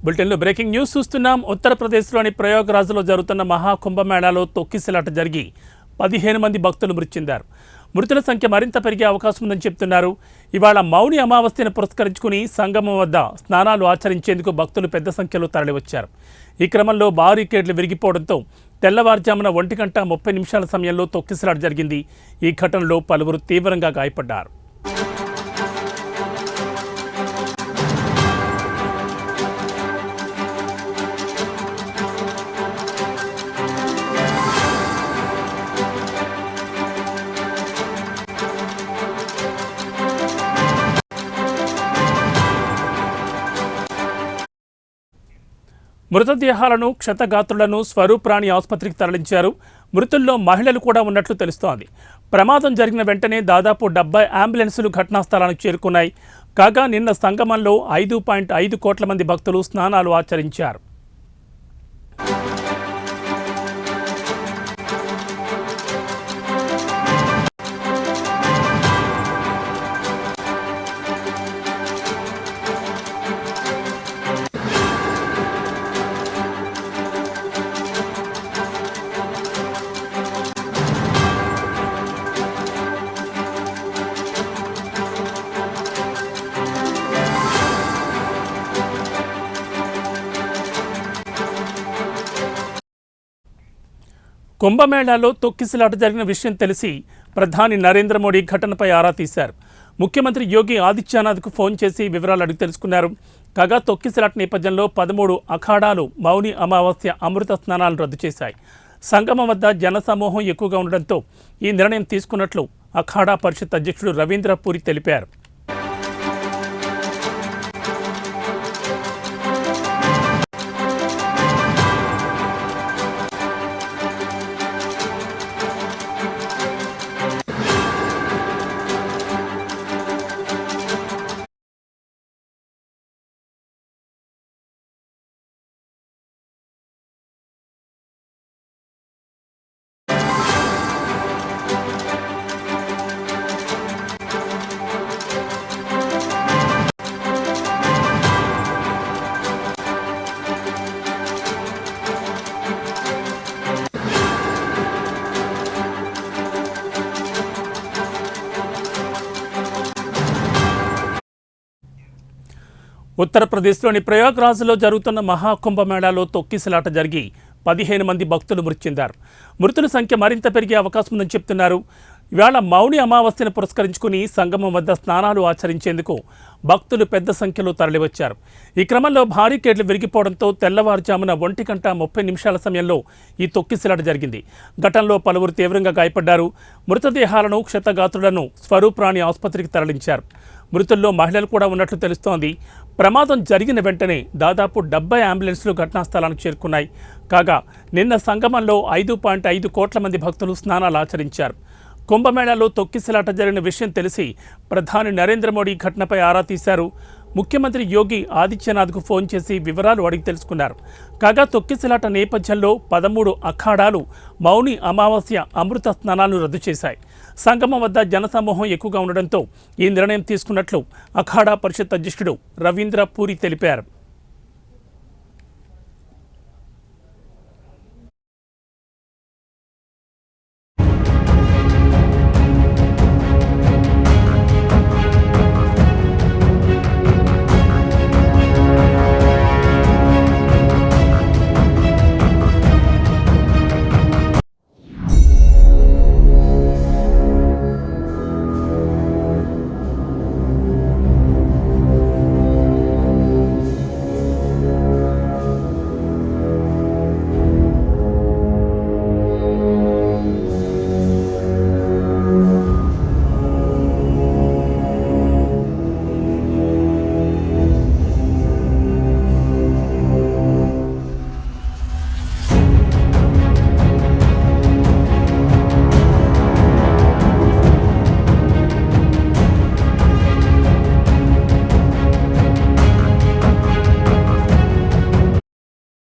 బులెటిన్లో breaking news చూస్తున్నాం. ఉత్తరప్రదేశ్లోని ప్రయాగ్రాజ్లో జరుగుతున్న మహాకుంభమేళాలో తొక్కిసలాట జరిగి 15 మంది భక్తులు మృతి చెందారు. మృతుల సంఖ్య మరింత పెరిగే అవకాశం ఉందని చెప్తున్నారు. ఇవాళ మౌని అమావాస్యను పురస్కరించుకుని సంగమం వద్ద స్నానాలు ఆచరించేందుకు భక్తులు పెద్ద సంఖ్యలో తరలివచ్చారు. ఈ క్రమంలో బారికేడ్లు విరిగిపోవడంతో తెల్లవారుజామున 1:30 సమయంలో తొక్కిసలాట జరిగింది. ఈ ఘటనలో పలువురు తీవ్రంగా గాయపడ్డారు. మృతదేహాలను క్షతగాత్రులను స్వరూప్రాణి ఆసుపత్రికి తరలించారు. మృతుల్లో మహిళలు కూడా ఉన్నట్లు తెలుస్తోంది. ప్రమాదం జరిగిన వెంటనే దాదాపు 70 అంబులెన్సులు ఘటనా స్థలానికి చేరుకున్నాయి. కాగా నిన్న సంగమంలో 5.5 కోట్ల మంది భక్తులు స్నానాలు ఆచరించారు. కుంభమేళాలో తొక్కిసలాట జరిగిన విషయం తెలిసి ప్రధాని నరేంద్ర మోడీ ఘటనపై ఆరా తీశారు. ముఖ్యమంత్రి యోగి ఆదిత్యనాథ్కు ఫోన్ చేసి వివరాలు అడిగి తెలుసుకున్నారు. కాగా తొక్కిసలాట నేపథ్యంలో 13 అఖాడాలు మౌని అమావాస్య అమృత స్నానాలు రద్దు చేశాయి. సంగమం వద్ద జనసమూహం ఎక్కువగా ఉండడంతో ఈ నిర్ణయం తీసుకున్నట్లు అఖాడా పరిషత్ అధ్యక్షుడు రవీంద్ర పూరి తెలిపారు. ఉత్తరప్రదేశ్లోని ప్రయాగ్రాజ్లో జరుగుతున్న మహాకుంభమేళాలో తొక్కిసలాట జరిగి 15 మంది భక్తులు మృతి చెందారు. మృతుల సంఖ్య మరింత పెరిగే అవకాశం ఉందని చెప్తున్నారు. ఇవాళ మౌని అమావాస్యను పురస్కరించుకుని సంగమం వద్ద స్నానాలు ఆచరించేందుకు భక్తులు పెద్ద సంఖ్యలో తరలివచ్చారు. ఈ క్రమంలో బారికేడ్లు విరిగిపోవడంతో తెల్లవారుజామున 1:30 సమయంలో ఈ తొక్కిసలాట జరిగింది. ఘటనలో పలువురు తీవ్రంగా గాయపడ్డారు. మృతదేహాలను క్షతగాత్రులను స్వరూప్రాణి ఆసుపత్రికి తరలించారు. మృతుల్లో మహిళలు కూడా ఉన్నట్లు తెలుస్తోంది. ప్రమాదం జరిగిన వెంటనే దాదాపు 70 అంబులెన్సులు ఘటనా స్థలానికి చేరుకున్నాయి. కాగా నిన్న సంగమంలో 5.5 కోట్ల మంది భక్తులు స్నానాలు ఆచరించారు. కుంభమేళాలో తొక్కిసలాట జరిగిన విషయం తెలిసి ప్రధాని నరేంద్ర మోడీ ఘటనపై ఆరా తీశారు. ముఖ్యమంత్రి యోగి ఆదిత్యనాథ్కు ఫోన్ చేసి వివరాలు అడిగి తెలుసుకున్నారు. కాగా తొక్కిసలాట నేపథ్యంలో 13 అఖాడాలు మౌని అమావాస్య అమృత స్నానాలను రద్దు చేశాయి. సంగమం వద్ద జనసమూహం ఎక్కువగా ఉండడంతో ఈ నిర్ణయం తీసుకున్నట్లు అఖాడా పరిషత్ అధ్యక్షుడు రవీంద్ర పూరి తెలిపారు.